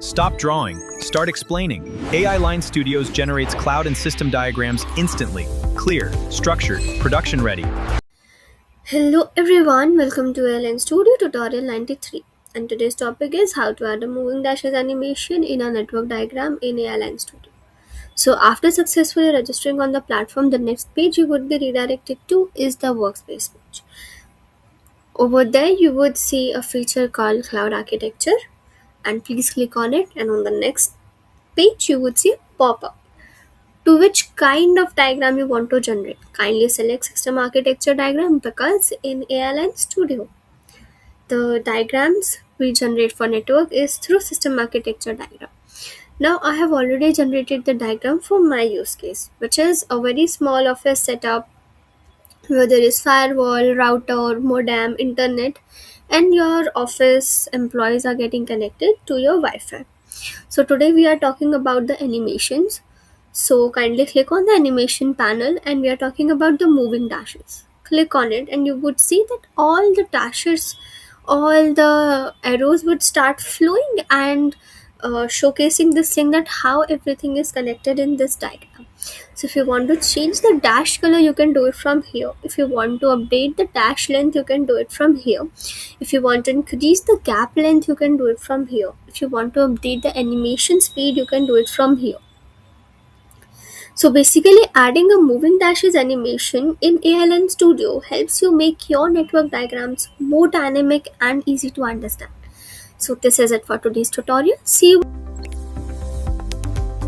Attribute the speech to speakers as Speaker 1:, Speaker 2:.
Speaker 1: Stop drawing, start explaining. AI Line Studios generates cloud and system diagrams instantly. Clear, structured, production ready.
Speaker 2: Hello everyone, welcome to ALN Studio tutorial 93. And today's topic is how to add a moving dashes animation in a network diagram in ALN Studio. So after successfully registering on the platform, the next page you would be redirected to is the workspace page. Over there you would see a feature called Cloud Architecture, and please click on it, and on the next page you would see a pop-up to which kind of diagram you want to generate. Kindly select system architecture diagram because in ALN Studio the diagrams we generate for network is through system architecture diagram. Now I have already generated the diagram for my use case, which is a very small office setup where there is firewall, router, modem, internet, and your office employees are getting connected to your Wi-Fi. So today we are talking about the animations. So kindly click on the animation panel and we are talking about the moving dashes. Click on it and you would see that all the dashes, all the arrows would start flowing and showcasing this thing that how everything is connected in this diagram. So if you want to change the dash color, you can do it from here. If you want to update the dash length, you can do it from here. If you want to increase the gap length, you can do it from here. If you want to update the animation speed, you can do it from here. So basically adding a moving dashes animation in ALN Studio helps you make your network diagrams more dynamic and easy to understand. So this is it for today's tutorial. See you.